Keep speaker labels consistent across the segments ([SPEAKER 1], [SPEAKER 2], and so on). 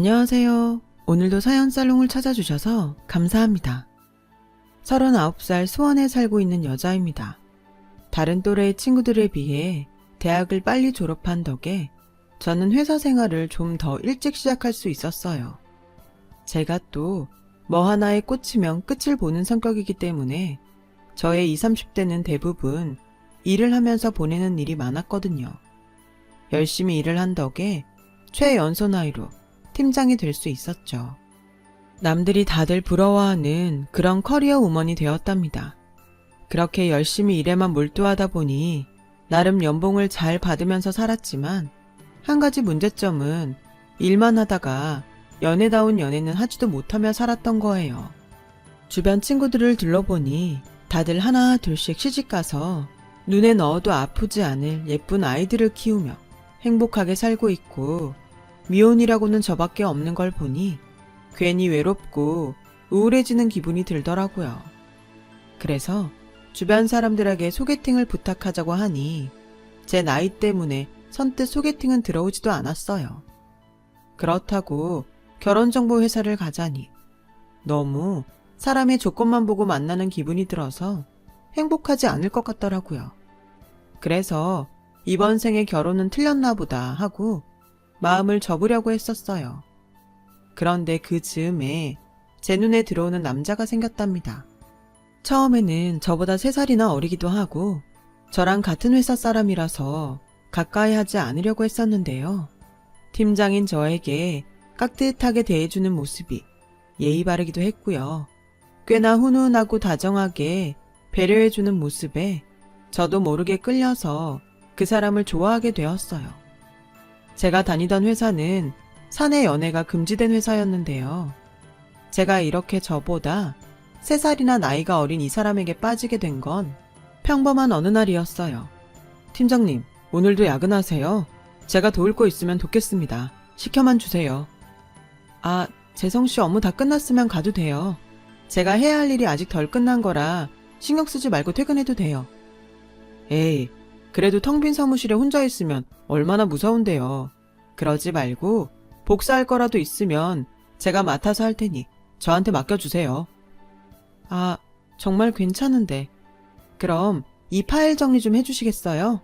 [SPEAKER 1] 안녕하세요. 오늘도 사연 살롱을 찾아주셔서 감사합니다. 39살 수원에 살고 있는 여자입니다. 다른 또래의 친구들에 비해 대학을 빨리 졸업한 덕에 저는 회사 생활을 좀 더 일찍 시작할 수 있었어요. 제가 또 뭐 하나에 꽂히면 끝을 보는 성격이기 때문에 저의 20, 30대는 대부분 일을 하면서 보내는 일이 많았거든요. 열심히 일을 한 덕에 최연소 나이로 팀장이 될 수 있었죠. 남들이 다들 부러워하는 그런 커리어 우먼이 되었답니다. 그렇게 열심히 일에만 몰두하다 보니 나름 연봉을 잘 받으면서 살았지만 한 가지 문제점은 일만 하다가 연애다운 연애는 하지도 못하며 살았던 거예요. 주변 친구들을 둘러보니 다들 하나 둘씩 시집가서 눈에 넣어도 아프지 않을 예쁜 아이들을 키우며 행복하게 살고 있고 미혼이라고는 저밖에 없는 걸 보니 괜히 외롭고 우울해지는 기분이 들더라고요. 그래서 주변 사람들에게 소개팅을 부탁하자고 하니 제 나이 때문에 선뜻 소개팅은 들어오지도 않았어요. 그렇다고 결혼정보 회사를 가자니 너무 사람의 조건만 보고 만나는 기분이 들어서 행복하지 않을 것 같더라고요. 그래서 이번 생에 결혼은 틀렸나 보다 하고 마음을 접으려고 했었어요. 그런데 그 즈음에 제 눈에 들어오는 남자가 생겼답니다. 처음에는 저보다 3살이나 어리기도 하고 저랑 같은 회사 사람이라서 가까이 하지 않으려고 했었는데요. 팀장인 저에게 깍듯하게 대해주는 모습이 예의 바르기도 했고요. 꽤나 훈훈하고 다정하게 배려해주는 모습에 저도 모르게 끌려서 그 사람을 좋아하게 되었어요. 제가 다니던 회사는 사내 연애가 금지된 회사였는데요. 제가 이렇게 저보다 3살이나 나이가 어린 이 사람에게 빠지게 된 건 평범한 어느 날이었어요. 팀장님, 오늘도 야근하세요? 제가 도울 거 있으면 돕겠습니다. 시켜만 주세요. 아, 재성씨 업무 다 끝났으면 가도 돼요. 제가 해야 할 일이 아직 덜 끝난 거라 신경 쓰지 말고 퇴근해도 돼요. 에이, 그래도 텅 빈 사무실에 혼자 있으면 얼마나 무서운데요. 그러지 말고 복사할 거라도 있으면 제가 맡아서 할 테니 저한테 맡겨주세요. 아, 정말 괜찮은데. 그럼 이 파일 정리 좀 해주시겠어요?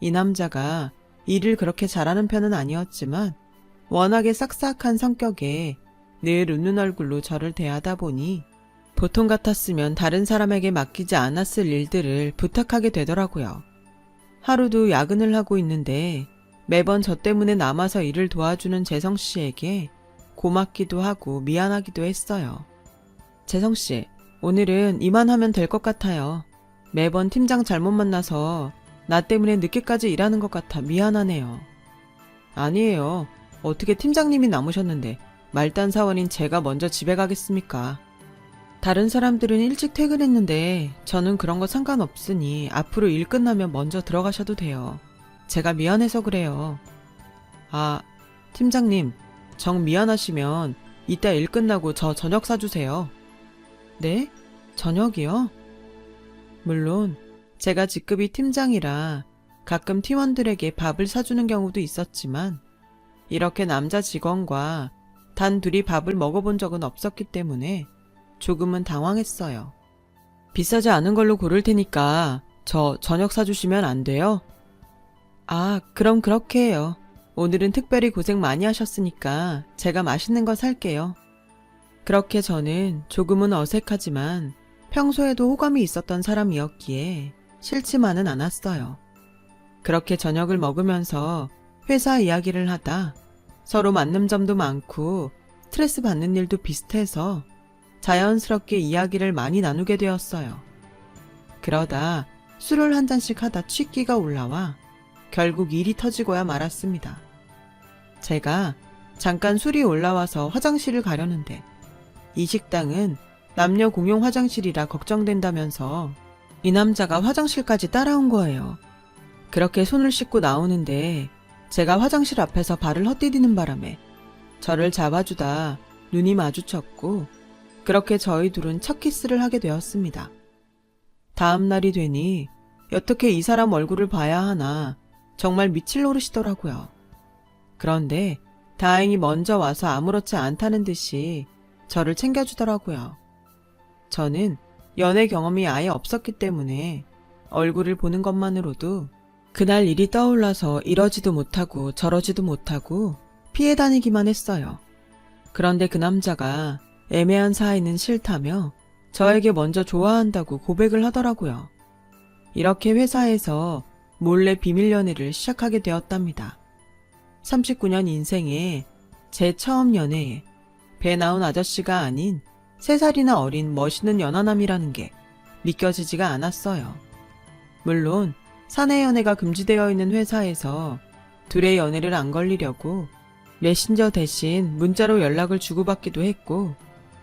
[SPEAKER 1] 이 남자가 일을 그렇게 잘하는 편은 아니었지만 워낙에 싹싹한 성격에 늘 웃는 얼굴로 저를 대하다 보니 보통 같았으면 다른 사람에게 맡기지 않았을 일들을 부탁하게 되더라고요. 하루도 야근을 하고 있는데 매번 저 때문에 남아서 일을 도와주는 재성씨에게 고맙기도 하고 미안하기도 했어요. 재성씨, 오늘은 이만하면 될 것 같아요. 매번 팀장 잘못 만나서 나 때문에 늦게까지 일하는 것 같아 미안하네요. 아니에요. 어떻게 팀장님이 남으셨는데 말단 사원인 제가 먼저 집에 가겠습니까? 다른 사람들은 일찍 퇴근했는데 저는 그런 거 상관없으니 앞으로 일 끝나면 먼저 들어가셔도 돼요. 제가 미안해서 그래요. 아, 팀장님, 정 미안하시면 이따 일 끝나고 저 저녁 사주세요. 네? 저녁이요? 물론 제가 직급이 팀장이라 가끔 팀원들에게 밥을 사주는 경우도 있었지만 이렇게 남자 직원과 단 둘이 밥을 먹어본 적은 없었기 때문에 조금은 당황했어요. 비싸지 않은 걸로 고를 테니까 저 저녁 사주시면 안 돼요? 아, 그럼 그렇게 해요. 오늘은 특별히 고생 많이 하셨으니까 제가 맛있는 거 살게요. 그렇게 저는 조금은 어색하지만 평소에도 호감이 있었던 사람이었기에 싫지만은 않았어요. 그렇게 저녁을 먹으면서 회사 이야기를 하다 서로 맞는 점도 많고 스트레스 받는 일도 비슷해서 자연스럽게 이야기를 많이 나누게 되었어요. 그러다 술을 한 잔씩 하다 취기가 올라와 결국 일이 터지고야 말았습니다. 제가 잠깐 술이 올라와서 화장실을 가려는데 이 식당은 남녀 공용 화장실이라 걱정된다면서 이 남자가 화장실까지 따라온 거예요. 그렇게 손을 씻고 나오는데 제가 화장실 앞에서 발을 헛디디는 바람에 저를 잡아주다 눈이 마주쳤고 그렇게 저희 둘은 첫 키스를 하게 되었습니다. 다음 날이 되니 어떻게 이 사람 얼굴을 봐야 하나 정말 미칠 노릇이더라고요. 그런데 다행히 먼저 와서 아무렇지 않다는 듯이 저를 챙겨주더라고요. 저는 연애 경험이 아예 없었기 때문에 얼굴을 보는 것만으로도 그날 일이 떠올라서 이러지도 못하고 저러지도 못하고 피해 다니기만 했어요. 그런데 그 남자가 애매한 사이는 싫다며 저에게 먼저 좋아한다고 고백을 하더라고요. 이렇게 회사에서 몰래 비밀 연애를 시작하게 되었답니다. 39년 인생에 제 처음 연애에 배 나온 아저씨가 아닌 3살이나 어린 멋있는 연하남이라는 게 믿겨지지가 않았어요. 물론 사내 연애가 금지되어 있는 회사에서 둘의 연애를 안 걸리려고 메신저 대신 문자로 연락을 주고받기도 했고,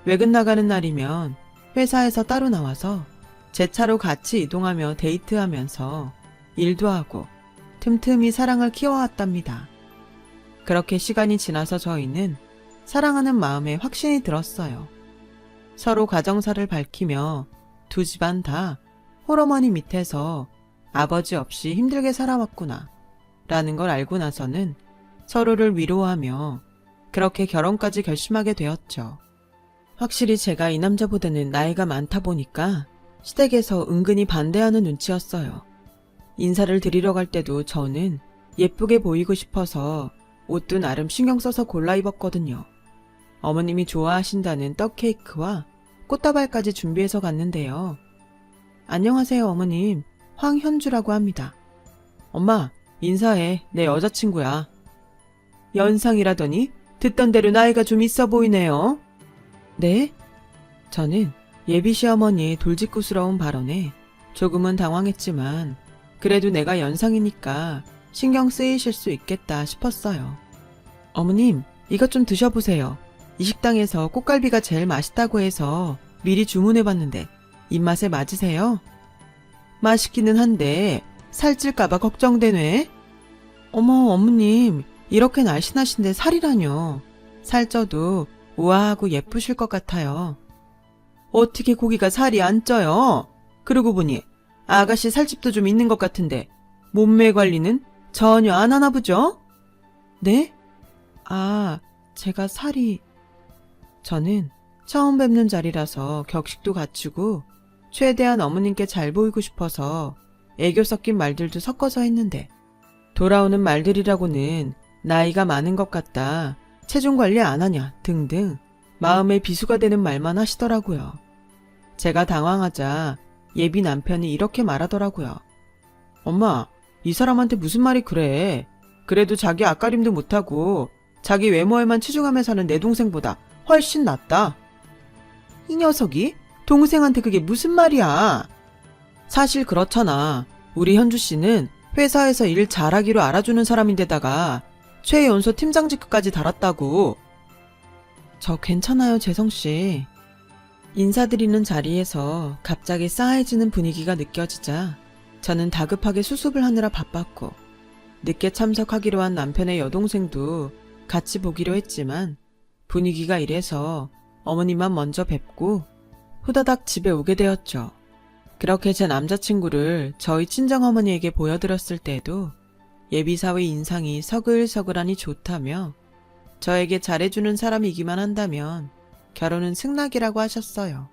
[SPEAKER 1] 외근 나가는 날이면 회사에서 따로 나와서 제 차로 같이 이동하며 데이트하면서 일도 하고 틈틈이 사랑을 키워왔답니다. 그렇게 시간이 지나서 저희는 사랑하는 마음에 확신이 들었어요. 서로 가정사를 밝히며 두 집안 다 홀어머니 밑에서 아버지 없이 힘들게 살아왔구나 라는 걸 알고 나서는 서로를 위로하며 그렇게 결혼까지 결심하게 되었죠. 확실히 제가 이 남자보다는 나이가 많다 보니까 시댁에서 은근히 반대하는 눈치였어요. 인사를 드리러 갈 때도 저는 예쁘게 보이고 싶어서 옷도 나름 신경 써서 골라 입었거든요. 어머님이 좋아하신다는 떡 케이크와 꽃다발까지 준비해서 갔는데요. 안녕하세요, 어머님. 황현주라고 합니다. 엄마, 인사해. 내 여자친구야. 연상이라더니 듣던 대로 나이가 좀 있어 보이네요. 네? 저는 예비 시어머니의 돌직구스러운 발언에 조금은 당황했지만 그래도 내가 연상이니까 신경 쓰이실 수 있겠다 싶었어요. 어머님, 이것 좀 드셔보세요. 이 식당에서 꽃갈비가 제일 맛있다고 해서 미리 주문해봤는데 입맛에 맞으세요? 맛있기는 한데 살찔까봐 걱정되네. 어머, 어머님, 이렇게 날씬하신데 살이라뇨. 살쪄도 우아하고 예쁘실 것 같아요. 어떻게 고기가 살이 안 쪄요? 그러고 보니 아가씨 살집도 좀 있는 것 같은데 몸매 관리는 전혀 안 하나 보죠? 네? 아, 제가 살이... 저는 처음 뵙는 자리라서 격식도 갖추고 최대한 어머님께 잘 보이고 싶어서 애교 섞인 말들도 섞어서 했는데 돌아오는 말들이라고는 나이가 많은 것 같다, 체중 관리 안 하냐 등등 마음에 비수가 되는 말만 하시더라고요. 제가 당황하자 예비 남편이 이렇게 말하더라고요. 엄마, 이 사람한테 무슨 말이 그래. 그래도 자기 앞가림도 못하고 자기 외모에만 치중하며 사는 내 동생보다 훨씬 낫다. 이 녀석이? 동생한테 그게 무슨 말이야. 사실 그렇잖아. 우리 현주 씨는 회사에서 일 잘하기로 알아주는 사람인데다가 최연소 팀장 직급까지 달았다고. 저 괜찮아요, 재성씨. 인사드리는 자리에서 갑자기 싸해지는 분위기가 느껴지자 저는 다급하게 수습을 하느라 바빴고, 늦게 참석하기로 한 남편의 여동생도 같이 보기로 했지만 분위기가 이래서 어머님만 먼저 뵙고 후다닥 집에 오게 되었죠. 그렇게 제 남자친구를 저희 친정어머니에게 보여드렸을 때도 예비사위 인상이 서글서글하니 좋다며 저에게 잘해주는 사람이기만 한다면 결혼은 승낙이라고 하셨어요.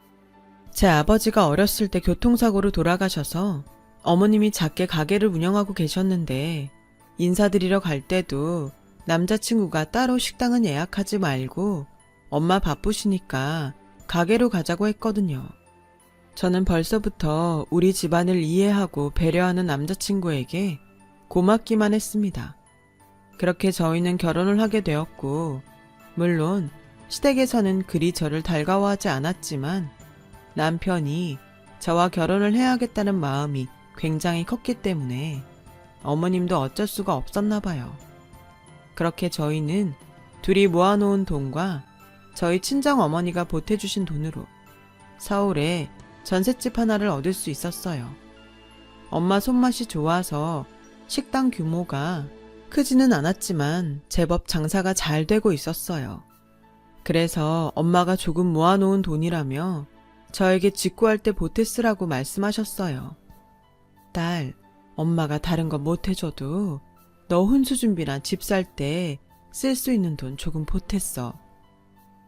[SPEAKER 1] 제 아버지가 어렸을 때 교통사고로 돌아가셔서 어머님이 작게 가게를 운영하고 계셨는데 인사드리러 갈 때도 남자친구가 따로 식당은 예약하지 말고 엄마 바쁘시니까 가게로 가자고 했거든요. 저는 벌써부터 우리 집안을 이해하고 배려하는 남자친구에게 고맙기만 했습니다. 그렇게 저희는 결혼을 하게 되었고, 물론 시댁에서는 그리 저를 달가워하지 않았지만 남편이 저와 결혼을 해야겠다는 마음이 굉장히 컸기 때문에 어머님도 어쩔 수가 없었나 봐요. 그렇게 저희는 둘이 모아놓은 돈과 저희 친정어머니가 보태주신 돈으로 서울에 전셋집 하나를 얻을 수 있었어요. 엄마 손맛이 좋아서 식당 규모가 크지는 않았지만 제법 장사가 잘 되고 있었어요. 그래서 엄마가 조금 모아놓은 돈이라며 저에게 직구할 때 보태 쓰라고 말씀하셨어요. 딸, 엄마가 다른 거 못 해줘도 너 혼수 준비나 집 살 때 쓸 수 있는 돈 조금 보탰어.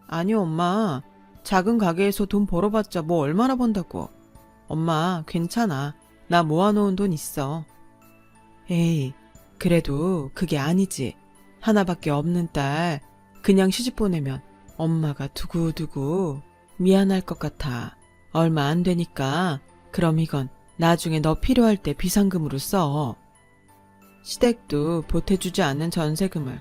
[SPEAKER 1] 아니 엄마, 작은 가게에서 돈 벌어봤자 뭐 얼마나 번다고. 엄마 괜찮아. 나 모아놓은 돈 있어. 에이, 그래도 그게 아니지. 하나밖에 없는 딸 그냥 시집 보내면 엄마가 두고두고 미안할 것 같아. 얼마 안 되니까 그럼 이건 나중에 너 필요할 때 비상금으로 써. 시댁도 보태주지 않는 전세금을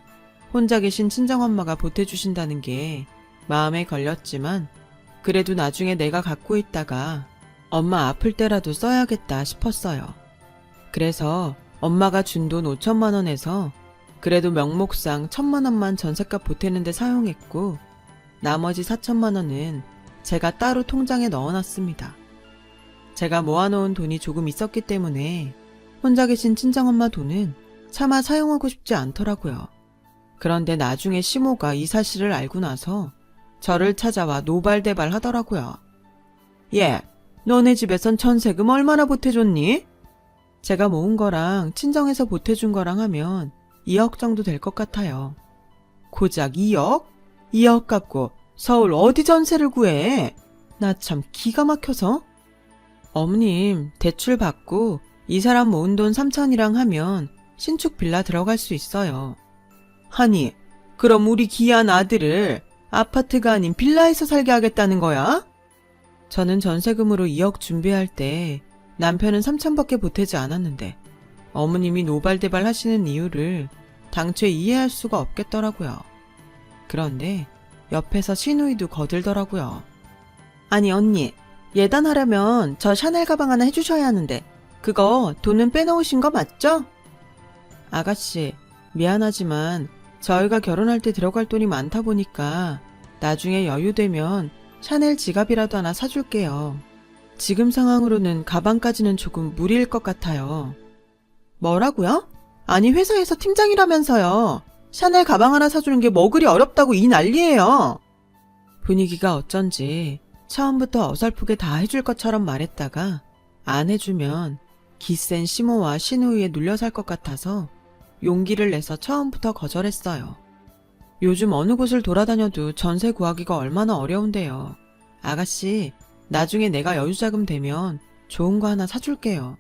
[SPEAKER 1] 혼자 계신 친정엄마가 보태주신다는 게 마음에 걸렸지만 그래도 나중에 내가 갖고 있다가 엄마 아플 때라도 써야겠다 싶었어요. 그래서 엄마가 준 돈 5천만 원에서 그래도 명목상 1,000만 원만 전셋값 보태는데 사용했고 나머지 4천만 원은 제가 따로 통장에 넣어놨습니다. 제가 모아놓은 돈이 조금 있었기 때문에 혼자 계신 친정엄마 돈은 차마 사용하고 싶지 않더라고요. 그런데 나중에 시모가 이 사실을 알고 나서 저를 찾아와 노발대발 하더라고요. 얘, 너네 집에선 전세금 얼마나 보태줬니? 제가 모은 거랑 친정에서 보태준 거랑 하면 2억 정도 될 것 같아요. 고작 2억? 2억 갖고 서울 어디 전세를 구해? 나 참 기가 막혀서. 어머님, 대출 받고 이 사람 모은 돈 3천이랑 하면 신축 빌라 들어갈 수 있어요. 아니, 그럼 우리 귀한 아들을 아파트가 아닌 빌라에서 살게 하겠다는 거야? 저는 전세금으로 2억 준비할 때 남편은 3천밖에 보태지 않았는데 어머님이 노발대발 하시는 이유를 당초에 이해할 수가 없겠더라고요. 그런데 옆에서 시누이도 거들더라고요. 아니 언니, 예단하려면 저 샤넬 가방 하나 해주셔야 하는데 그거 돈은 빼놓으신 거 맞죠? 아가씨, 미안하지만 저희가 결혼할 때 들어갈 돈이 많다 보니까 나중에 여유되면 샤넬 지갑이라도 하나 사줄게요. 지금 상황으로는 가방까지는 조금 무리일 것 같아요. 뭐라고요? 아니 회사에서 팀장이라면서요. 샤넬 가방 하나 사주는 게 뭐 그리 어렵다고 이 난리예요. 분위기가 어쩐지 처음부터 어설프게 다 해줄 것처럼 말했다가 안 해주면 기센 시모와 시누이에 눌려 살 것 같아서 용기를 내서 처음부터 거절했어요. 요즘 어느 곳을 돌아다녀도 전세 구하기가 얼마나 어려운데요. 아가씨, 나중에 내가 여유자금 되면 좋은 거 하나 사줄게요.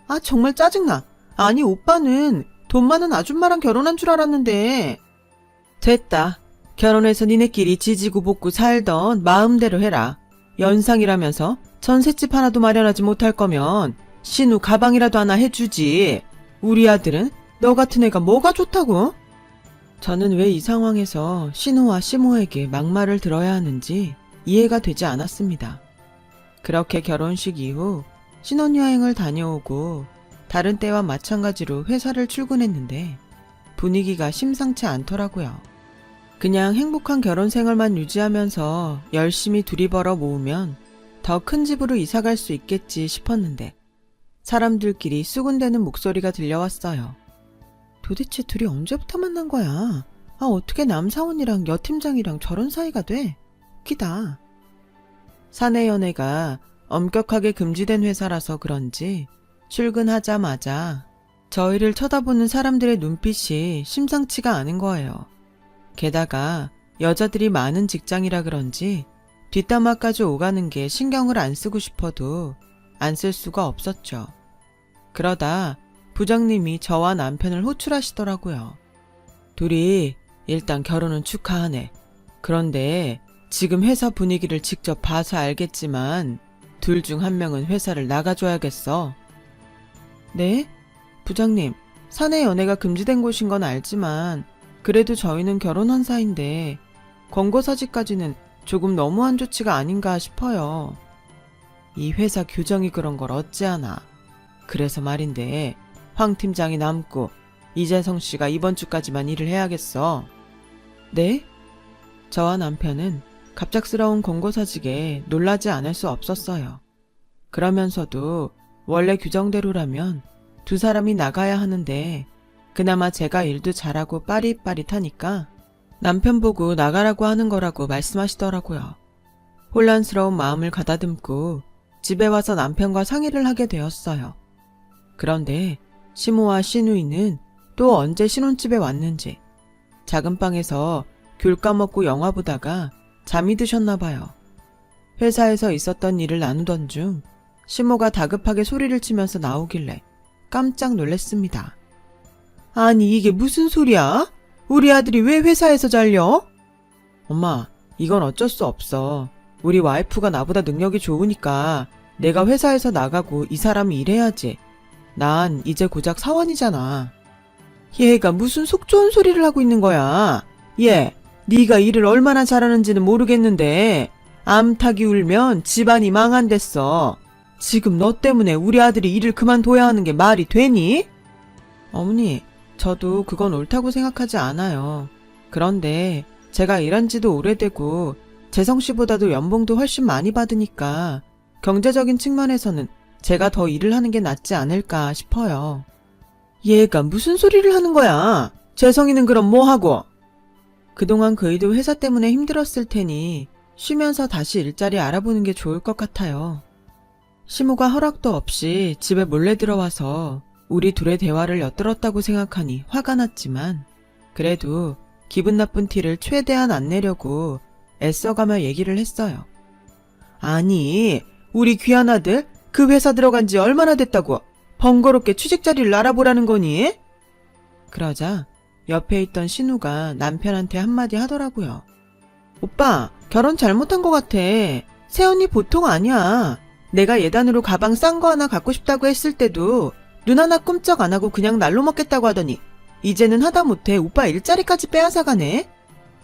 [SPEAKER 1] 아 정말 짜증나. 아니 오빠는 돈 많은 아줌마랑 결혼한 줄 알았는데. 됐다. 결혼해서 니네끼리 지지고 볶고 살던 마음대로 해라. 연상이라면서 전셋집 하나도 마련하지 못할 거면 신우 가방이라도 하나 해주지. 우리 아들은 너 같은 애가 뭐가 좋다고? 저는 왜 이 상황에서 신우와 시모에게 막말을 들어야 하는지 이해가 되지 않았습니다. 그렇게 결혼식 이후 신혼여행을 다녀오고 다른 때와 마찬가지로 회사를 출근했는데 분위기가 심상치 않더라고요. 그냥 행복한 결혼 생활만 유지하면서 열심히 둘이 벌어 모으면 더 큰 집으로 이사갈 수 있겠지 싶었는데 사람들끼리 수군대는 목소리가 들려왔어요. 도대체 둘이 언제부터 만난 거야? 아 어떻게 남사원이랑 여팀장이랑 저런 사이가 돼? 웃기다. 사내 연애가 엄격하게 금지된 회사라서 그런지 출근하자마자 저희를 쳐다보는 사람들의 눈빛이 심상치가 않은 거예요. 게다가 여자들이 많은 직장이라 그런지 뒷담화까지 오가는 게 신경을 안 쓰고 싶어도 안 쓸 수가 없었죠. 그러다 부장님이 저와 남편을 호출하시더라고요. 둘이 일단 결혼은 축하하네. 그런데 지금 회사 분위기를 직접 봐서 알겠지만 둘 중 한 명은 회사를 나가줘야겠어. 네? 부장님, 사내 연애가 금지된 곳인 건 알지만 그래도 저희는 결혼한 사이인데 권고사직까지는 조금 너무한 조치가 아닌가 싶어요. 이 회사 규정이 그런 걸 어찌하나. 그래서 말인데 황 팀장이 남고 이재성 씨가 이번 주까지만 일을 해야겠어. 네? 저와 남편은 갑작스러운 권고사직에 놀라지 않을 수 없었어요. 그러면서도 원래 규정대로라면 두 사람이 나가야 하는데 그나마 제가 일도 잘하고 빠릿빠릿하니까 남편 보고 나가라고 하는 거라고 말씀하시더라고요. 혼란스러운 마음을 가다듬고 집에 와서 남편과 상의를 하게 되었어요. 그런데 시모와 시누이는 또 언제 신혼집에 왔는지 작은 방에서 귤 까먹고 영화 보다가 잠이 드셨나 봐요. 회사에서 있었던 일을 나누던 중 시모가 다급하게 소리를 치면서 나오길래 깜짝 놀랐습니다. 아니 이게 무슨 소리야? 우리 아들이 왜 회사에서 잘려? 엄마, 이건 어쩔 수 없어. 우리 와이프가 나보다 능력이 좋으니까 내가 회사에서 나가고 이 사람이 일해야지. 난 이제 고작 사원이잖아. 얘가 무슨 속 좋은 소리를 하고 있는 거야. 얘, 네가 일을 얼마나 잘하는지는 모르겠는데 암탉이 울면 집안이 망한댔어. 지금 너 때문에 우리 아들이 일을 그만둬야 하는 게 말이 되니? 어머니, 저도 그건 옳다고 생각하지 않아요. 그런데 제가 일한 지도 오래되고 재성 씨보다도 연봉도 훨씬 많이 받으니까 경제적인 측면에서는 제가 더 일을 하는 게 낫지 않을까 싶어요. 얘가 무슨 소리를 하는 거야? 재성이는 그럼 뭐 하고? 그동안 그이도 회사 때문에 힘들었을 테니 쉬면서 다시 일자리 알아보는 게 좋을 것 같아요. 시모가 허락도 없이 집에 몰래 들어와서 우리 둘의 대화를 엿들었다고 생각하니 화가 났지만 그래도 기분 나쁜 티를 최대한 안 내려고 애써가며 얘기를 했어요. 아니, 우리 귀한 아들 그 회사 들어간 지 얼마나 됐다고 번거롭게 취직 자리를 알아보라는 거니? 그러자 옆에 있던 신우가 남편한테 한마디 하더라고요. 오빠, 결혼 잘못한 것 같아. 새언니 보통 아니야. 내가 예단으로 가방 싼 거 하나 갖고 싶다고 했을 때도 눈 하나 꼼짝 안 하고 그냥 날로 먹겠다고 하더니 이제는 하다못해 오빠 일자리까지 빼앗아가네.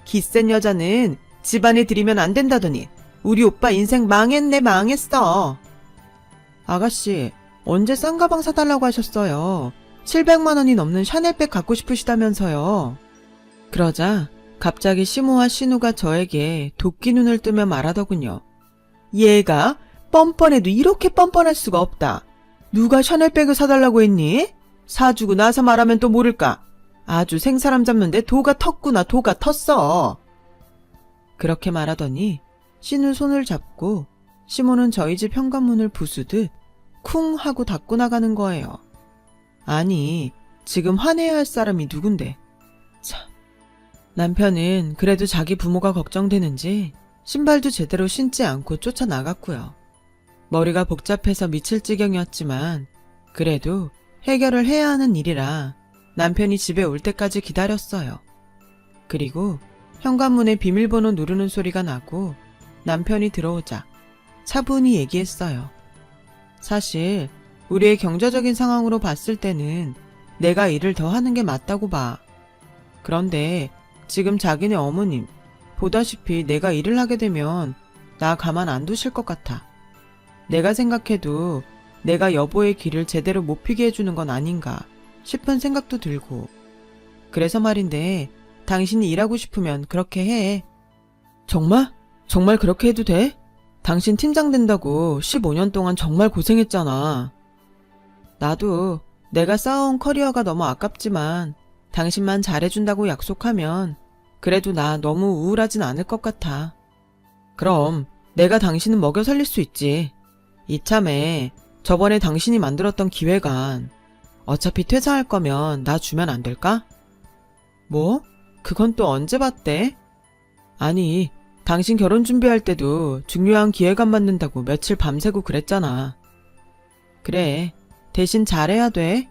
[SPEAKER 1] 기센 여자는 집안에 들이면 안 된다더니 우리 오빠 인생 망했네 망했어. 아가씨, 언제 싼 가방 사달라고 하셨어요? 700만 원이 넘는 샤넬백 갖고 싶으시다면서요. 그러자 갑자기 시모와 신우가 저에게 도끼 눈을 뜨며 말하더군요. 얘가 뻔뻔해도 이렇게 뻔뻔할 수가 없다. 누가 샤넬백을 사달라고 했니? 사주고 나서 말하면 또 모를까. 아주 생사람 잡는데 도가 텄구나 도가 텄어. 그렇게 말하더니 신우 손을 잡고 시모는 저희 집 현관문을 부수듯 쿵 하고 닫고 나가는 거예요. 아니, 지금 화내야 할 사람이 누군데. 참. 남편은 그래도 자기 부모가 걱정되는지 신발도 제대로 신지 않고 쫓아나갔고요. 머리가 복잡해서 미칠 지경이었지만 그래도 해결을 해야 하는 일이라 남편이 집에 올 때까지 기다렸어요. 그리고 현관문에 비밀번호 누르는 소리가 나고 남편이 들어오자 차분히 얘기했어요. 사실 우리의 경제적인 상황으로 봤을 때는 내가 일을 더 하는 게 맞다고 봐. 그런데 지금 자기네 어머님 보다시피 내가 일을 하게 되면 나 가만 안 두실 것 같아. 내가 생각해도 내가 여보의 길을 제대로 못 피게 해주는 건 아닌가 싶은 생각도 들고. 그래서 말인데 당신이 일하고 싶으면 그렇게 해. 정말? 정말 그렇게 해도 돼? 당신 팀장 된다고 15년 동안 정말 고생했잖아. 나도 내가 쌓아온 커리어가 너무 아깝지만 당신만 잘해준다고 약속하면 그래도 나 너무 우울하진 않을 것 같아. 그럼 내가 당신은 먹여 살릴 수 있지. 이참에 저번에 당신이 만들었던 기획안 어차피 퇴사할 거면 나 주면 안 될까? 뭐? 그건 또 언제 봤대? 아니, 당신 결혼 준비할 때도 중요한 기획안 만든다고 며칠 밤새고 그랬잖아. 그래, 대신 잘해야 돼.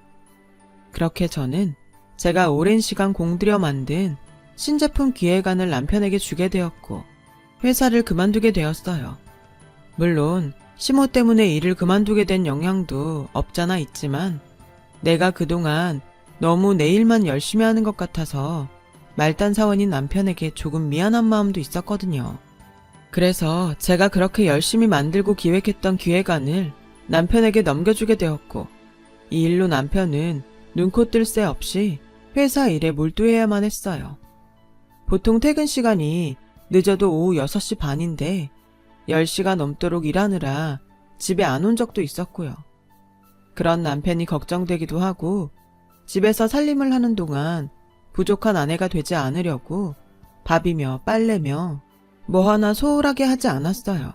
[SPEAKER 1] 그렇게 저는 제가 오랜 시간 공들여 만든 신제품 기획안을 남편에게 주게 되었고 회사를 그만두게 되었어요. 물론 시모 때문에 일을 그만두게 된 영향도 없잖아 있지만 내가 그동안 너무 내 일만 열심히 하는 것 같아서 말단 사원인 남편에게 조금 미안한 마음도 있었거든요. 그래서 제가 그렇게 열심히 만들고 기획했던 기획안을 남편에게 넘겨주게 되었고 이 일로 남편은 눈코 뜰 새 없이 회사 일에 몰두해야만 했어요. 보통 퇴근 시간이 늦어도 오후 6시 반인데 10시가 넘도록 일하느라 집에 안 온 적도 있었고요. 그런 남편이 걱정되기도 하고 집에서 살림을 하는 동안 부족한 아내가 되지 않으려고 밥이며 빨래며 뭐 하나 소홀하게 하지 않았어요.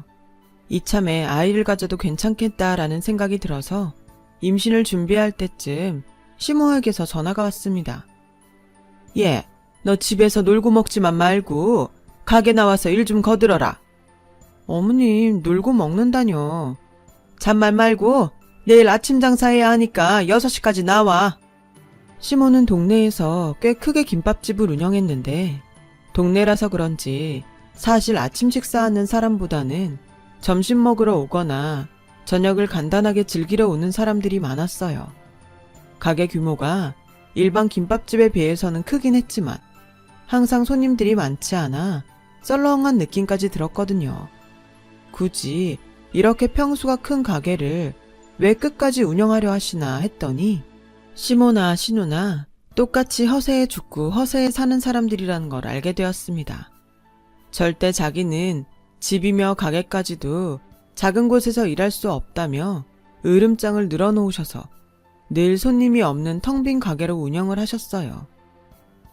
[SPEAKER 1] 이참에 아이를 가져도 괜찮겠다라는 생각이 들어서 임신을 준비할 때쯤 시모에게서 전화가 왔습니다. 얘, 너 집에서 놀고 먹지만 말고 가게 나와서 일 좀 거들어라. 어머님, 놀고 먹는다뇨. 잔말 말고 내일 아침 장사해야 하니까 6시까지 나와. 시모는 동네에서 꽤 크게 김밥집을 운영했는데 동네라서 그런지 사실 아침 식사하는 사람보다는 점심 먹으러 오거나 저녁을 간단하게 즐기러 오는 사람들이 많았어요. 가게 규모가 일반 김밥집에 비해서는 크긴 했지만 항상 손님들이 많지 않아 썰렁한 느낌까지 들었거든요. 굳이 이렇게 평수가 큰 가게를 왜 끝까지 운영하려 하시나 했더니 시모나 신우나 똑같이 허세에 죽고 허세에 사는 사람들이라는 걸 알게 되었습니다. 절대 자기는 집이며 가게까지도 작은 곳에서 일할 수 없다며 으름장을 늘어놓으셔서 늘 손님이 없는 텅 빈 가게로 운영을 하셨어요.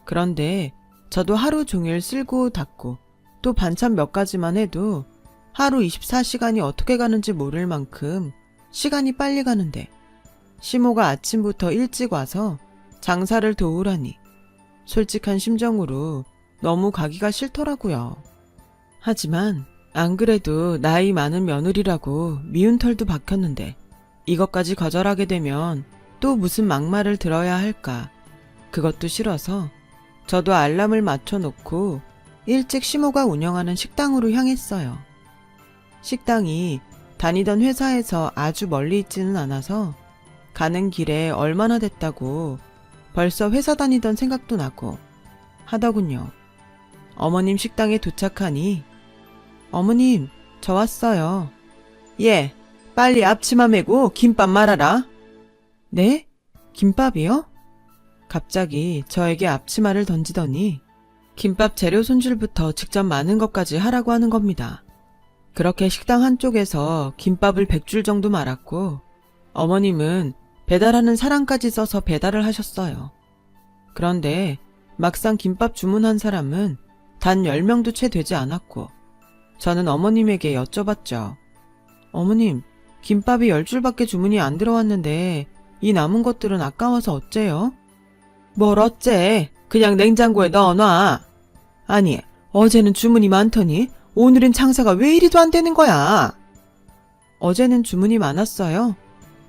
[SPEAKER 1] 그런데 저도 하루 종일 쓸고 닦고 또 반찬 몇 가지만 해도 하루 24시간이 어떻게 가는지 모를 만큼 시간이 빨리 가는데 시모가 아침부터 일찍 와서 장사를 도우라니 솔직한 심정으로 너무 가기가 싫더라고요. 하지만 안 그래도 나이 많은 며느리라고 미운 털도 박혔는데 이것까지 거절하게 되면 또 무슨 막말을 들어야 할까. 그것도 싫어서 저도 알람을 맞춰놓고 일찍 시모가 운영하는 식당으로 향했어요. 식당이 다니던 회사에서 아주 멀리 있지는 않아서 가는 길에 얼마나 됐다고 벌써 회사 다니던 생각도 나고 하더군요. 어머님 식당에 도착하니 어머님, 저 왔어요. 예, 빨리 앞치마 메고 김밥 말아라. 네? 김밥이요? 갑자기 저에게 앞치마를 던지더니 김밥 재료 손질부터 직접 마는 것까지 하라고 하는 겁니다. 그렇게 식당 한쪽에서 김밥을 100줄 정도 말았고 어머님은 배달하는 사람까지 써서 배달을 하셨어요. 그런데 막상 김밥 주문한 사람은 단 10명도 채 되지 않았고 저는 어머님에게 여쭤봤죠. 어머님, 김밥이 10줄밖에 주문이 안 들어왔는데 이 남은 것들은 아까워서 어째요? 뭘 어째? 그냥 냉장고에 넣어놔. 아니, 어제는 주문이 많더니 오늘은 장사가 왜 이리도 안 되는 거야? 어제는 주문이 많았어요.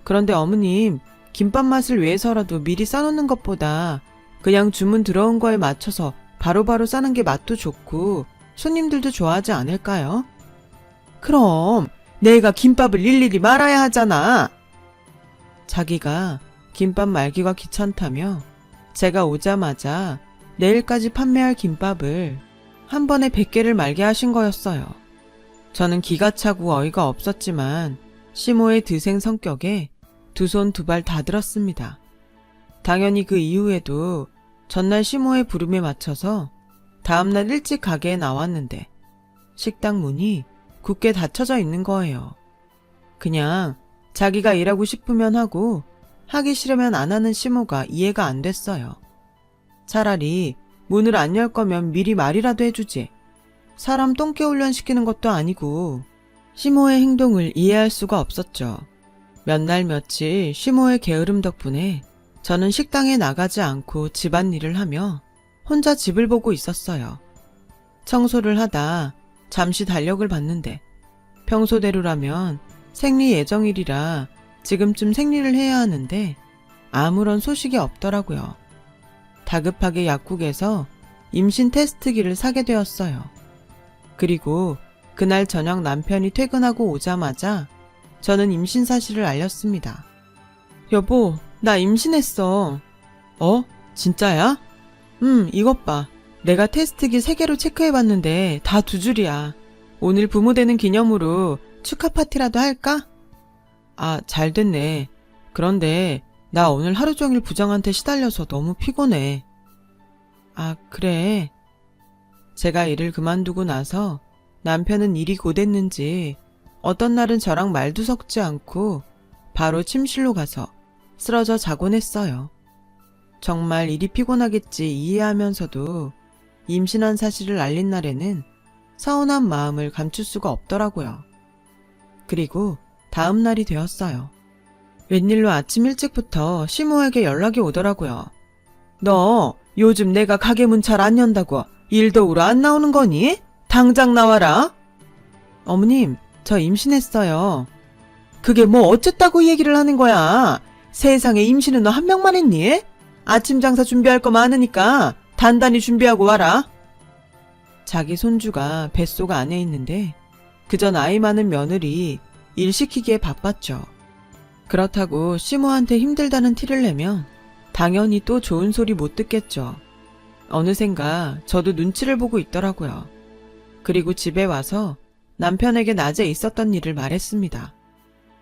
[SPEAKER 1] 그런데 어머님, 김밥 맛을 위해서라도 미리 싸놓는 것보다 그냥 주문 들어온 거에 맞춰서 바로바로 싸는 게 맛도 좋고 손님들도 좋아하지 않을까요? 그럼 내가 김밥을 일일이 말아야 하잖아. 자기가 김밥 말기가 귀찮다며 제가 오자마자 내일까지 판매할 김밥을 한 번에 100개를 말게 하신 거였어요. 저는 기가 차고 어이가 없었지만 시모의 드생 성격에 두 손 두 발 다 들었습니다. 당연히 그 이후에도 전날 시모의 부름에 맞춰서 다음날 일찍 가게에 나왔는데 식당 문이 굳게 닫혀져 있는 거예요. 그냥 자기가 일하고 싶으면 하고 하기 싫으면 안 하는 시모가 이해가 안 됐어요. 차라리 문을 안 열 거면 미리 말이라도 해주지. 사람 똥개 훈련시키는 것도 아니고. 시모의 행동을 이해할 수가 없었죠. 몇 날 며칠 시모의 게으름 덕분에 저는 식당에 나가지 않고 집안일을 하며 혼자 집을 보고 있었어요. 청소를 하다 잠시 달력을 봤는데 평소대로라면 생리 예정일이라 지금쯤 생리를 해야 하는데 아무런 소식이 없더라고요. 다급하게 약국에서 임신 테스트기를 사게 되었어요. 그리고 그날 저녁 남편이 퇴근하고 오자마자 저는 임신 사실을 알렸습니다. 여보, 나 임신했어. 어? 진짜야? 이것 봐. 내가 테스트기 3개로 체크해봤는데 다 2줄이야. 오늘 부모 되는 기념으로 축하 파티라도 할까? 아, 잘 됐네. 그런데 나 오늘 하루 종일 부장한테 시달려서 너무 피곤해. 아, 그래. 제가 일을 그만두고 나서 남편은 일이 고됐는지 어떤 날은 저랑 말도 섞지 않고 바로 침실로 가서 쓰러져 자곤 했어요. 정말 일이 피곤하겠지 이해하면서도 임신한 사실을 알린 날에는 서운한 마음을 감출 수가 없더라고요. 그리고 다음 날이 되었어요. 웬일로 아침 일찍부터 시모에게 연락이 오더라고요. 너 요즘 내가 가게 문 잘 안 연다고 일더우로 안 나오는 거니? 당장 나와라. 어머님, 저 임신했어요. 그게 뭐 어쨌다고 얘기를 하는 거야? 세상에 임신은 너 한 명만 했니? 아침 장사 준비할 거 많으니까 단단히 준비하고 와라. 자기 손주가 뱃속 안에 있는데 그저 나이 많은 며느리 일 시키기에 바빴죠. 그렇다고 시모한테 힘들다는 티를 내면 당연히 또 좋은 소리 못 듣겠죠. 어느샌가 저도 눈치를 보고 있더라고요. 그리고 집에 와서 남편에게 낮에 있었던 일을 말했습니다.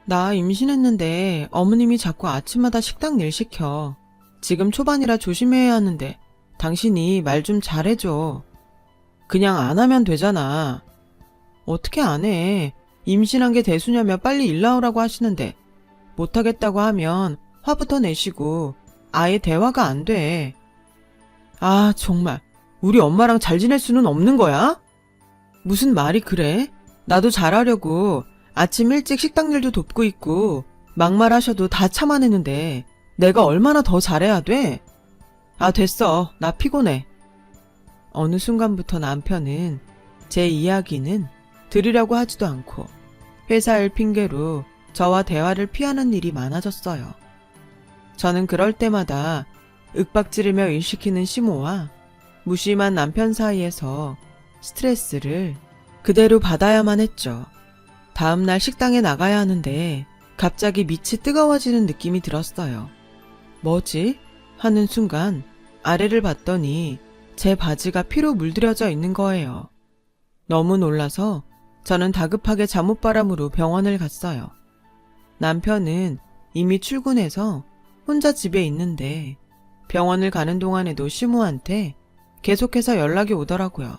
[SPEAKER 1] 나 임신했는데 어머님이 자꾸 아침마다 식당 일 시켜. 지금 초반이라 조심해야 하는데 당신이 말 좀 잘해줘. 그냥 안 하면 되잖아. 어떻게 안 해. 임신한 게 대수냐며 빨리 일 나오라고 하시는데 못하겠다고 하면 화부터 내시고 아예 대화가 안 돼. 아, 정말 우리 엄마랑 잘 지낼 수는 없는 거야? 무슨 말이 그래? 나도 잘하려고 아침 일찍 식당 일도 돕고 있고 막말하셔도 다 참아내는데 내가 얼마나 더 잘해야 돼? 아, 됐어. 나 피곤해. 어느 순간부터 남편은 제 이야기는 들으려고 하지도 않고 회사 일 핑계로 저와 대화를 피하는 일이 많아졌어요. 저는 그럴 때마다 윽박지르며 일시키는 시모와 무심한 남편 사이에서 스트레스를 그대로 받아야만 했죠. 다음날 식당에 나가야 하는데 갑자기 밑이 뜨거워지는 느낌이 들었어요. 뭐지? 하는 순간 아래를 봤더니 제 바지가 피로 물들여져 있는 거예요. 너무 놀라서 저는 다급하게 잠옷바람으로 병원을 갔어요. 남편은 이미 출근해서 혼자 집에 있는데 병원을 가는 동안에도 시모한테 계속해서 연락이 오더라고요.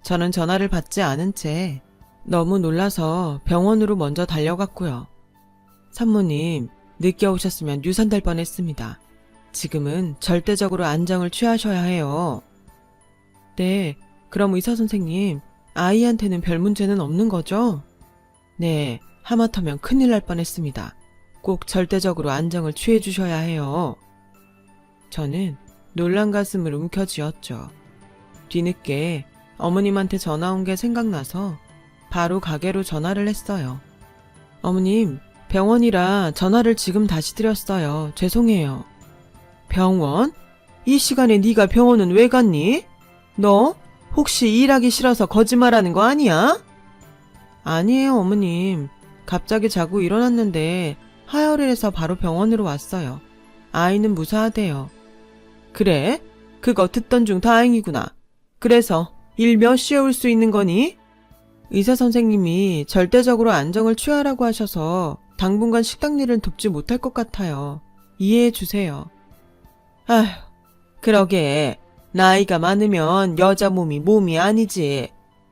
[SPEAKER 1] 저는 전화를 받지 않은 채 너무 놀라서 병원으로 먼저 달려갔고요. 산모님, 늦게 오셨으면 유산될 뻔했습니다. 지금은 절대적으로 안정을 취하셔야 해요. 네, 그럼 의사 선생님, 아이한테는 별 문제는 없는 거죠? 네, 하마터면 큰일 날 뻔했습니다. 꼭 절대적으로 안정을 취해 주셔야 해요. 저는 놀란 가슴을 움켜쥐었죠. 뒤늦게 어머님한테 전화 온 게 생각나서 바로 가게로 전화를 했어요. 어머님, 병원이라 전화를 지금 다시 드렸어요. 죄송해요. 병원? 이 시간에 네가 병원은 왜 갔니? 너 혹시 일하기 싫어서 거짓말하는 거 아니야? 아니에요, 어머님. 갑자기 자고 일어났는데 하혈을 해서 바로 병원으로 왔어요. 아이는 무사하대요. 그래? 그거 듣던 중 다행이구나. 그래서 일 몇 시에 올 수 있는 거니? 의사 선생님이 절대적으로 안정을 취하라고 하셔서 당분간 식당 일은 돕지 못할 것 같아요. 이해해 주세요. 아휴, 그러게. 나이가 많으면 여자 몸이 아니지.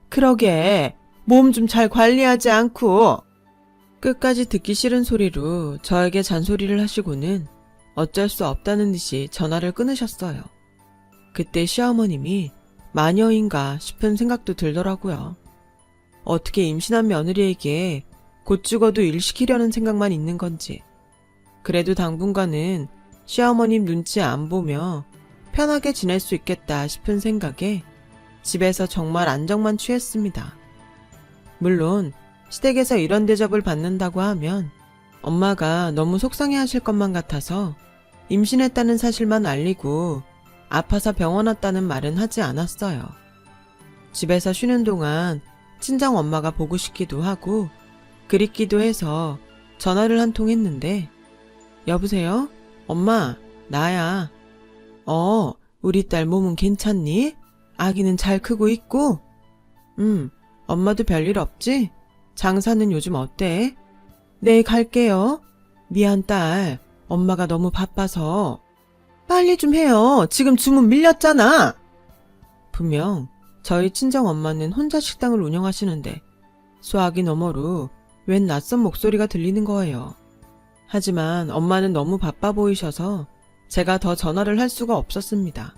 [SPEAKER 1] 그러게. 몸 좀 잘 관리하지 않고. 끝까지 듣기 싫은 소리로 저에게 잔소리를 하시고는 어쩔 수 없다는 듯이 전화를 끊으셨어요. 그때 시어머님이 마녀인가 싶은 생각도 들더라고요. 어떻게 임신한 며느리에게 곧 죽어도 일 시키려는 생각만 있는 건지. 그래도 당분간은 시어머님 눈치 안 보며 편하게 지낼 수 있겠다 싶은 생각에 집에서 정말 안정만 취했습니다. 물론 시댁에서 이런 대접을 받는다고 하면 엄마가 너무 속상해 하실 것만 같아서 임신했다는 사실만 알리고 아파서 병원 왔다는 말은 하지 않았어요. 집에서 쉬는 동안 친정 엄마가 보고 싶기도 하고 그립기도 해서 전화를 한 통 했는데 여보세요? 엄마, 나야. 우리 딸 몸은 괜찮니? 아기는 잘 크고 있고? 엄마도 별일 없지? 장사는 요즘 어때? 네, 갈게요. 미안, 딸. 엄마가 너무 바빠서. 빨리 좀 해요. 지금 주문 밀렸잖아. 분명 저희 친정엄마는 혼자 식당을 운영하시는데 소화기 너머로 웬 낯선 목소리가 들리는 거예요. 하지만 엄마는 너무 바빠 보이셔서 제가 더 전화를 할 수가 없었습니다.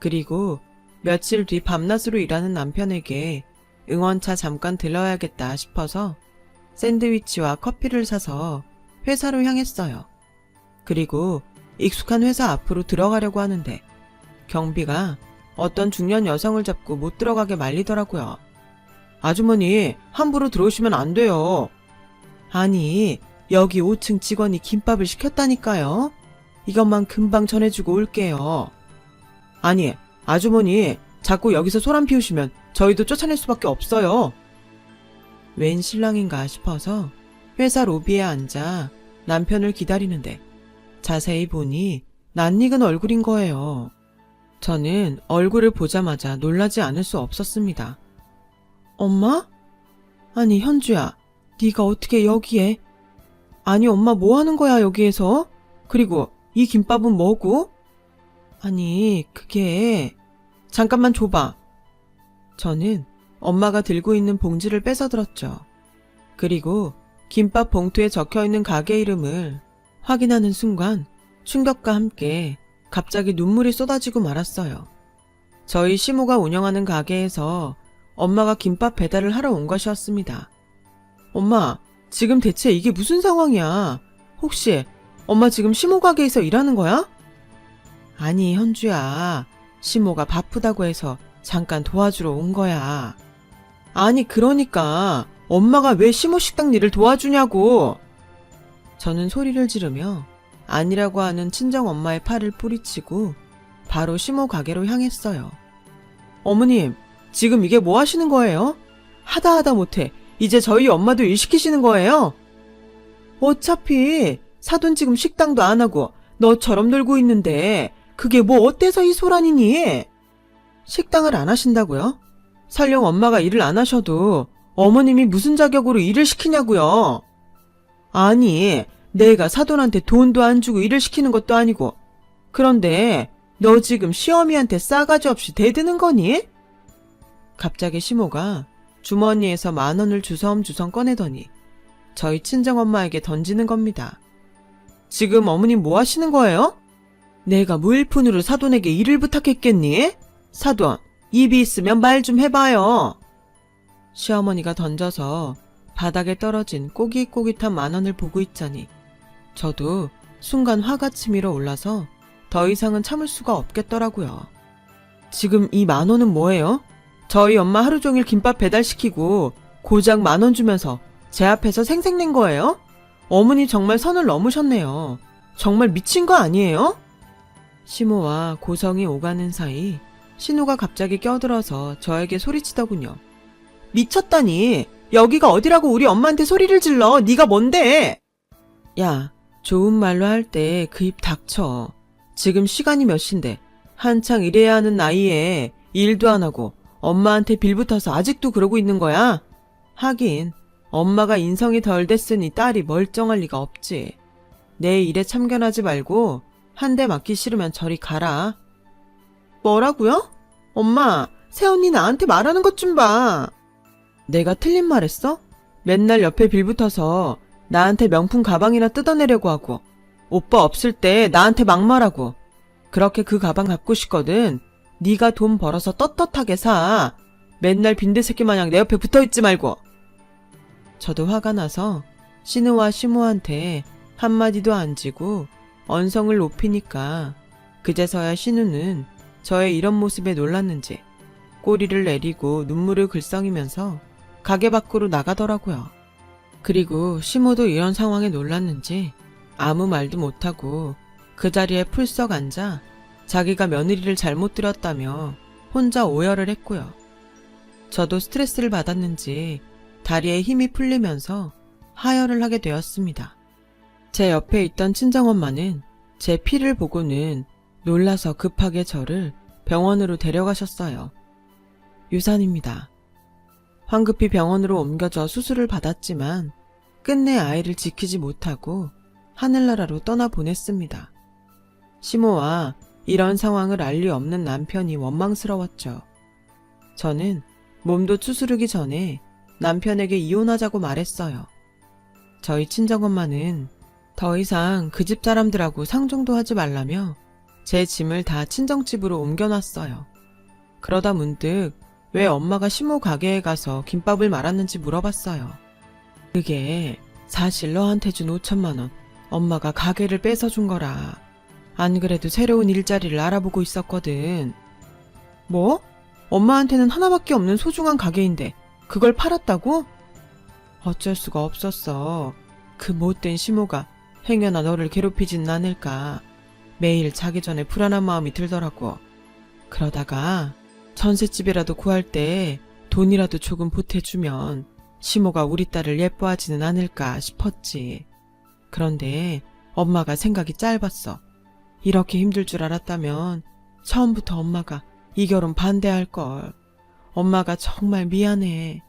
[SPEAKER 1] 그리고 며칠 뒤 밤낮으로 일하는 남편에게 응원차 잠깐 들러야겠다 싶어서 샌드위치와 커피를 사서 회사로 향했어요. 그리고 익숙한 회사 앞으로 들어가려고 하는데 경비가 어떤 중년 여성을 잡고 못 들어가게 말리더라고요. 아주머니, 함부로 들어오시면 안 돼요. 아니, 여기 5층 직원이 김밥을 시켰다니까요. 이것만 금방 전해주고 올게요. 아니, 아주머니, 자꾸 여기서 소란 피우시면 저희도 쫓아낼 수밖에 없어요. 웬 신랑인가 싶어서 회사 로비에 앉아 남편을 기다리는데 자세히 보니 낯익은 얼굴인 거예요. 저는 얼굴을 보자마자 놀라지 않을 수 없었습니다. 엄마? 아니, 현주야, 네가 어떻게 여기에? 아니, 엄마 뭐 하는 거야, 여기에서? 그리고 이 김밥은 뭐고? 아니, 그게... 잠깐만 줘봐. 저는 엄마가 들고 있는 봉지를 뺏어들었죠. 그리고 김밥 봉투에 적혀있는 가게 이름을 확인하는 순간 충격과 함께 갑자기 눈물이 쏟아지고 말았어요. 저희 시모가 운영하는 가게에서 엄마가 김밥 배달을 하러 온 것이었습니다. 엄마, 지금 대체 이게 무슨 상황이야? 혹시 엄마 지금 시모 가게에서 일하는 거야? 아니, 현주야. 시모가 바쁘다고 해서 잠깐 도와주러 온 거야. 아니, 그러니까 엄마가 왜 시모 식당 일을 도와주냐고. 저는 소리를 지르며 아니라고 하는 친정엄마의 팔을 뿌리치고 바로 시모 가게로 향했어요. 어머님, 지금 이게 뭐 하시는 거예요? 하다 못해 이제 저희 엄마도 일 시키시는 거예요? 어차피 사돈 지금 식당도 안 하고 너처럼 놀고 있는데 그게 뭐 어때서 이 소란이니? 식당을 안 하신다고요? 설령 엄마가 일을 안 하셔도 어머님이 무슨 자격으로 일을 시키냐고요? 아니, 내가 사돈한테 돈도 안 주고 일을 시키는 것도 아니고. 그런데 너 지금 시어미한테 싸가지 없이 대드는 거니? 갑자기 시모가 주머니에서 10,000원을 주섬주섬 꺼내더니 저희 친정엄마에게 던지는 겁니다. 지금 어머님 뭐 하시는 거예요? 내가 무일푼으로 사돈에게 일을 부탁했겠니? 사돈, 입이 있으면 말 좀 해봐요. 시어머니가 던져서 바닥에 떨어진 꼬깃꼬깃한 10,000원을 보고 있자니 저도 순간 화가 치밀어 올라서 더 이상은 참을 수가 없겠더라고요. 지금 이 10,000원은 뭐예요? 저희 엄마 하루 종일 김밥 배달시키고 고작 10,000원 주면서 제 앞에서 생색낸 거예요? 어머니 정말 선을 넘으셨네요. 정말 미친 거 아니에요? 시모와 고성이 오가는 사이 신우가 갑자기 껴들어서 저에게 소리치더군요. 미쳤다니. 여기가 어디라고 우리 엄마한테 소리를 질러. 네가 뭔데? 야, 좋은 말로 할 때 그 입 닥쳐. 지금 시간이 몇 시인데 한창 일해야 하는 나이에 일도 안 하고 엄마한테 빌붙어서 아직도 그러고 있는 거야? 하긴 엄마가 인성이 덜 됐으니 딸이 멀쩡할 리가 없지. 내 일에 참견하지 말고 한 대 맞기 싫으면 저리 가라. 뭐라고요? 엄마, 새언니 나한테 말하는 것 좀 봐. 내가 틀린 말 했어? 맨날 옆에 빌붙어서 나한테 명품 가방이나 뜯어내려고 하고 오빠 없을 때 나한테 막말하고 그렇게 그 가방 갖고 싶거든. 네가 돈 벌어서 떳떳하게 사. 맨날 빈대새끼 마냥 내 옆에 붙어있지 말고. 저도 화가 나서 신우와 시모한테 한마디도 안 지고 언성을 높이니까 그제서야 신우는 저의 이런 모습에 놀랐는지 꼬리를 내리고 눈물을 글썽이면서 가게 밖으로 나가더라고요. 그리고 시모도 이런 상황에 놀랐는지 아무 말도 못하고 그 자리에 풀썩 앉아 자기가 며느리를 잘못 들였다며 혼자 오열을 했고요. 저도 스트레스를 받았는지 다리에 힘이 풀리면서 하혈을 하게 되었습니다. 제 옆에 있던 친정엄마는 제 피를 보고는 놀라서 급하게 저를 병원으로 데려가셨어요. 유산입니다. 황급히 병원으로 옮겨져 수술을 받았지만 끝내 아이를 지키지 못하고 하늘나라로 떠나보냈습니다. 시모와 이런 상황을 알 리 없는 남편이 원망스러웠죠. 저는 몸도 추스르기 전에 남편에게 이혼하자고 말했어요. 저희 친정엄마는 더 이상 그 집 사람들하고 상종도 하지 말라며 제 짐을 다 친정집으로 옮겨놨어요. 그러다 문득 왜 엄마가 시모 가게에 가서 김밥을 말았는지 물어봤어요. 그게 사실 너한테 준 5,000만 원 엄마가 가게를 뺏어준 거라. 안 그래도 새로운 일자리를 알아보고 있었거든. 뭐? 엄마한테는 하나밖에 없는 소중한 가게인데 그걸 팔았다고? 어쩔 수가 없었어. 그 못된 시모가 행여나 너를 괴롭히진 않을까. 매일 자기 전에 불안한 마음이 들더라고. 그러다가 전셋집이라도 구할 때 돈이라도 조금 보태주면 시모가 우리 딸을 예뻐하지는 않을까 싶었지. 그런데 엄마가 생각이 짧았어. 이렇게 힘들 줄 알았다면 처음부터 엄마가 이 결혼 반대할걸. 엄마가 정말 미안해.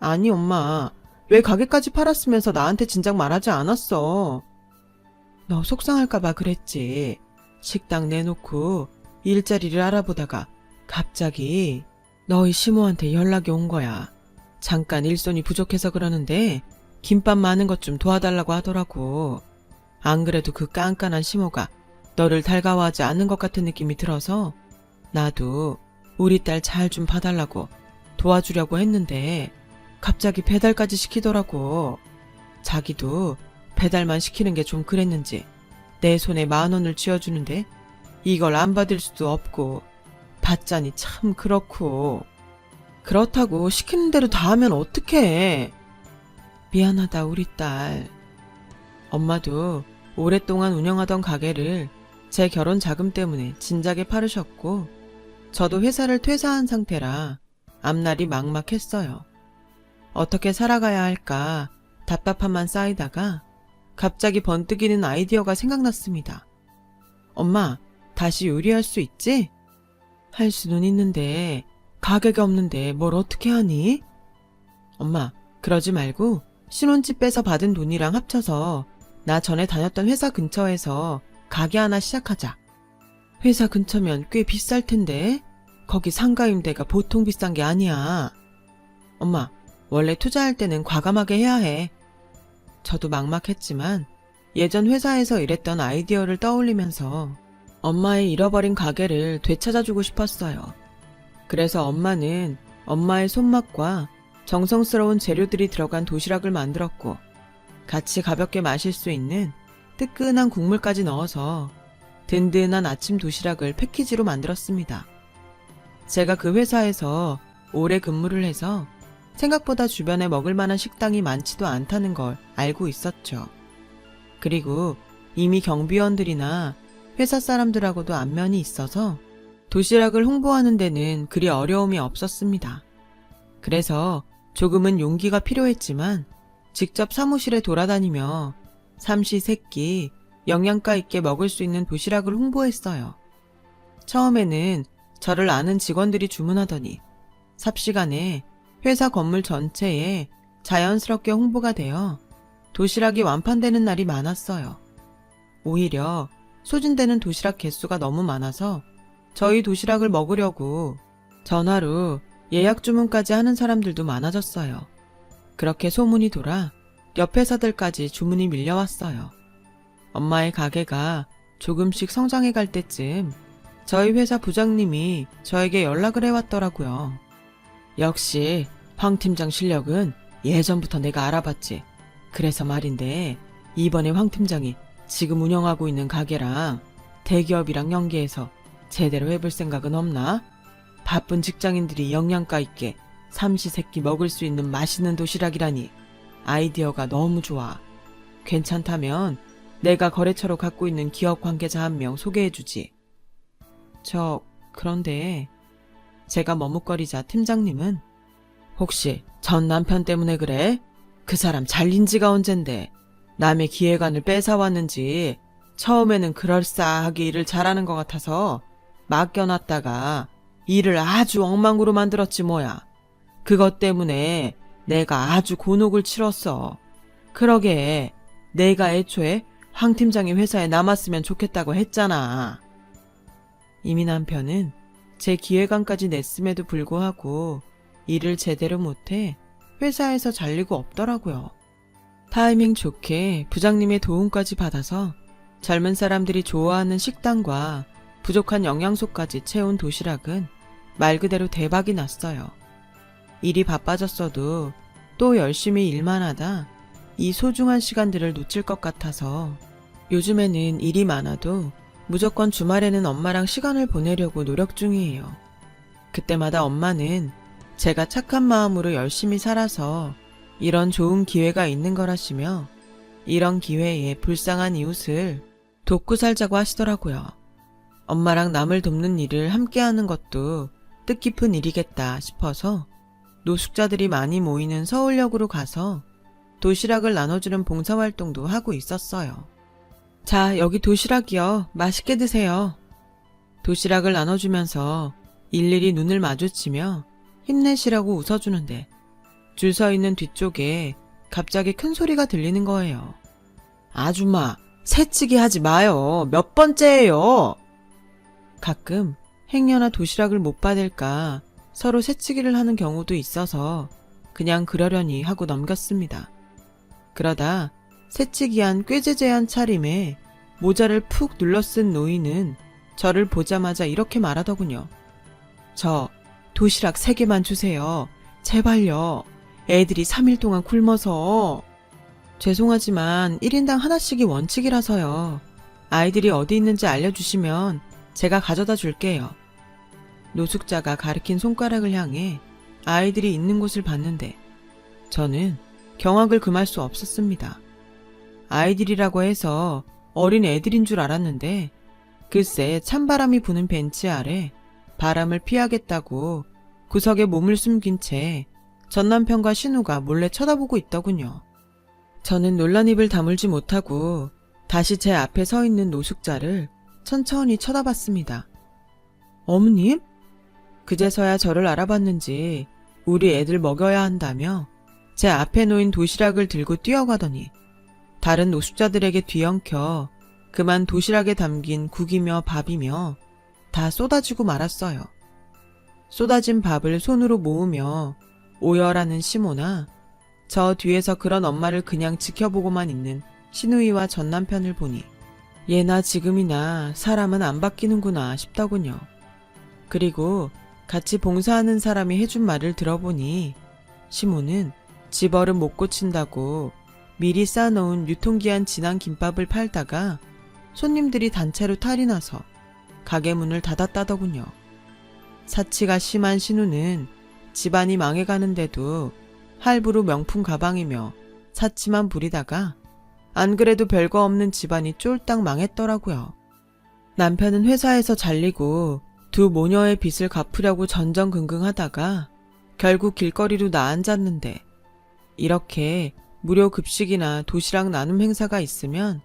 [SPEAKER 1] 아니 엄마, 왜 가게까지 팔았으면서 나한테 진작 말하지 않았어? 너 속상할까봐 그랬지. 식당 내놓고 일자리를 알아보다가 갑자기 너희 시모한테 연락이 온 거야. 잠깐 일손이 부족해서 그러는데 김밥 많은 것 좀 도와달라고 하더라고. 안 그래도 그 깐깐한 시모가 너를 달가워하지 않는 것 같은 느낌이 들어서 나도 우리 딸 잘 좀 봐달라고 도와주려고 했는데 갑자기 배달까지 시키더라고. 자기도 배달만 시키는 게 좀 그랬는지 내 손에 10,000원을 쥐어주는데 이걸 안 받을 수도 없고 받자니 참 그렇고. 그렇다고 시키는 대로 다 하면 어떡해. 미안하다 우리 딸. 엄마도 오랫동안 운영하던 가게를 제 결혼 자금 때문에 진작에 팔으셨고 저도 회사를 퇴사한 상태라 앞날이 막막했어요. 어떻게 살아가야 할까 답답함만 쌓이다가 갑자기 번뜩이는 아이디어가 생각났습니다. 엄마, 다시 요리할 수 있지? 할 수는 있는데 가게가 없는데 뭘 어떻게 하니? 엄마, 그러지 말고 신혼집 빼서 받은 돈이랑 합쳐서 나 전에 다녔던 회사 근처에서 가게 하나 시작하자. 회사 근처면 꽤 비쌀 텐데 거기 상가임대가 보통 비싼 게 아니야. 엄마, 원래 투자할 때는 과감하게 해야 해. 저도 막막했지만 예전 회사에서 일했던 아이디어를 떠올리면서 엄마의 잃어버린 가게를 되찾아주고 싶었어요. 그래서 엄마는 엄마의 손맛과 정성스러운 재료들이 들어간 도시락을 만들었고 같이 가볍게 마실 수 있는 뜨끈한 국물까지 넣어서 든든한 아침 도시락을 패키지로 만들었습니다. 제가 그 회사에서 오래 근무를 해서 생각보다 주변에 먹을 만한 식당이 많지도 않다는 걸 알고 있었죠. 그리고 이미 경비원들이나 회사 사람들하고도 안면이 있어서 도시락을 홍보하는 데는 그리 어려움이 없었습니다. 그래서 조금은 용기가 필요했지만 직접 사무실에 돌아다니며 삼시세끼 영양가 있게 먹을 수 있는 도시락을 홍보했어요. 처음에는 저를 아는 직원들이 주문하더니 삽시간에 회사 건물 전체에 자연스럽게 홍보가 되어 도시락이 완판되는 날이 많았어요. 오히려 소진되는 도시락 개수가 너무 많아서 저희 도시락을 먹으려고 전화로 예약 주문까지 하는 사람들도 많아졌어요. 그렇게 소문이 돌아 옆 회사들까지 주문이 밀려왔어요. 엄마의 가게가 조금씩 성장해 갈 때쯤 저희 회사 부장님이 저에게 연락을 해왔더라고요. 역시 황 팀장 실력은 예전부터 내가 알아봤지. 그래서 말인데 이번에 황 팀장이 지금 운영하고 있는 가게랑 대기업이랑 연계해서 제대로 해볼 생각은 없나? 바쁜 직장인들이 영양가 있게 삼시세끼 먹을 수 있는 맛있는 도시락이라니 아이디어가 너무 좋아. 괜찮다면 내가 거래처로 갖고 있는 기업 관계자 1명 소개해주지. 그런데 제가 머뭇거리자 팀장님은 혹시 전 남편 때문에 그래? 그 사람 잘린 지가 언젠데 남의 기획안을 뺏어왔는지 처음에는 그럴싸하게 일을 잘하는 것 같아서 맡겨놨다가 일을 아주 엉망으로 만들었지 뭐야. 그것 때문에 내가 아주 곤혹을 치렀어. 그러게 내가 애초에 황 팀장이 회사에 남았으면 좋겠다고 했잖아. 이미 남편은 제 기획안까지 냈음에도 불구하고 일을 제대로 못해 회사에서 잘리고 없더라고요. 타이밍 좋게 부장님의 도움까지 받아서 젊은 사람들이 좋아하는 식단과 부족한 영양소까지 채운 도시락은 말 그대로 대박이 났어요. 일이 바빠졌어도 또 열심히 일만 하다 이 소중한 시간들을 놓칠 것 같아서 요즘에는 일이 많아도 무조건 주말에는 엄마랑 시간을 보내려고 노력 중이에요. 그때마다 엄마는 제가 착한 마음으로 열심히 살아서 이런 좋은 기회가 있는 거라시며 이런 기회에 불쌍한 이웃을 돕고 살자고 하시더라고요. 엄마랑 남을 돕는 일을 함께 하는 것도 뜻깊은 일이겠다 싶어서 노숙자들이 많이 모이는 서울역으로 가서 도시락을 나눠주는 봉사활동도 하고 있었어요. 자, 여기 도시락이요. 맛있게 드세요. 도시락을 나눠주면서 일일이 눈을 마주치며 힘내시라고 웃어주는데 줄 서 있는 뒤쪽에 갑자기 큰 소리가 들리는 거예요. 아줌마, 새치기 하지 마요. 몇 번째예요? 가끔 행여나 도시락을 못 받을까 서로 새치기를 하는 경우도 있어서 그냥 그러려니 하고 넘겼습니다. 그러다 새치기한 꾀재재한 차림에 모자를 푹 눌러쓴 노인은 저를 보자마자 이렇게 말하더군요. 저 도시락 3개만 주세요. 제발요. 애들이 3일 동안 굶어서. 죄송하지만 1인당 하나씩이 원칙이라서요. 아이들이 어디 있는지 알려주시면 제가 가져다 줄게요. 노숙자가 가리킨 손가락을 향해 아이들이 있는 곳을 봤는데 저는 경악을 금할 수 없었습니다. 아이들이라고 해서 어린 애들인 줄 알았는데 글쎄 찬바람이 부는 벤치 아래 바람을 피하겠다고 구석에 몸을 숨긴 채 전남편과 신우가 몰래 쳐다보고 있더군요. 저는 놀란 입을 다물지 못하고 다시 제 앞에 서 있는 노숙자를 천천히 쳐다봤습니다. 어머님? 그제서야 저를 알아봤는지 우리 애들 먹여야 한다며 제 앞에 놓인 도시락을 들고 뛰어가더니 다른 노숙자들에게 뒤엉켜 그만 도시락에 담긴 국이며 밥이며 다 쏟아지고 말았어요. 쏟아진 밥을 손으로 모으며 오열하는 시모나 저 뒤에서 그런 엄마를 그냥 지켜보고만 있는 신우이와 전남편을 보니 예나 지금이나 사람은 안 바뀌는구나 싶더군요. 그리고 같이 봉사하는 사람이 해준 말을 들어보니 시모는 집 어른 못 고친다고 미리 싸놓은 유통기한 지난 김밥을 팔다가 손님들이 단체로 탈이 나서 가게 문을 닫았다더군요. 사치가 심한 신우는 집안이 망해가는데도 할부로 명품 가방이며 사치만 부리다가 안 그래도 별거 없는 집안이 쫄딱 망했더라고요. 남편은 회사에서 잘리고 두 모녀의 빚을 갚으려고 전전긍긍하다가 결국 길거리로 나앉았는데 이렇게 무료 급식이나 도시락 나눔 행사가 있으면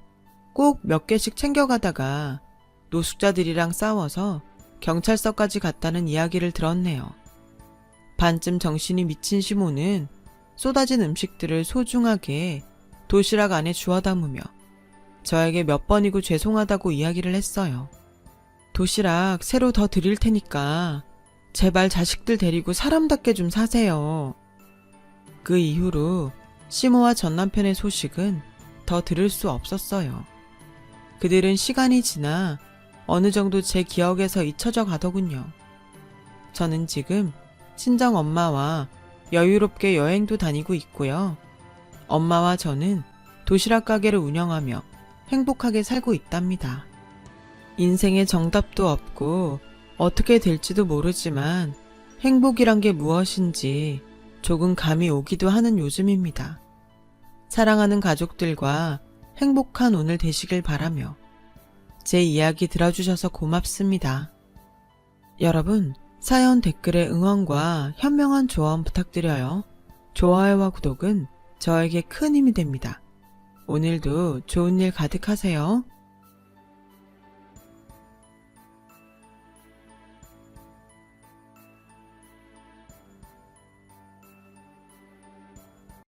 [SPEAKER 1] 꼭 몇 개씩 챙겨가다가 노숙자들이랑 싸워서 경찰서까지 갔다는 이야기를 들었네요. 반쯤 정신이 미친 시모는 쏟아진 음식들을 소중하게 도시락 안에 주워 담으며 저에게 몇 번이고 죄송하다고 이야기를 했어요. 도시락 새로 더 드릴 테니까 제발 자식들 데리고 사람답게 좀 사세요. 그 이후로 시모와 전남편의 소식은 더 들을 수 없었어요. 그들은 시간이 지나 어느 정도 제 기억에서 잊혀져 가더군요. 저는 지금 친정 엄마와 여유롭게 여행도 다니고 있고요. 엄마와 저는 도시락 가게를 운영하며 행복하게 살고 있답니다. 인생에 정답도 없고 어떻게 될지도 모르지만 행복이란 게 무엇인지 조금 감이 오기도 하는 요즘입니다. 사랑하는 가족들과 행복한 오늘 되시길 바라며 제 이야기 들어주셔서 고맙습니다. 여러분, 사연 댓글에 응원과 현명한 조언 부탁드려요. 좋아요와 구독은 저에게 큰 힘이 됩니다. 오늘도 좋은 일 가득하세요.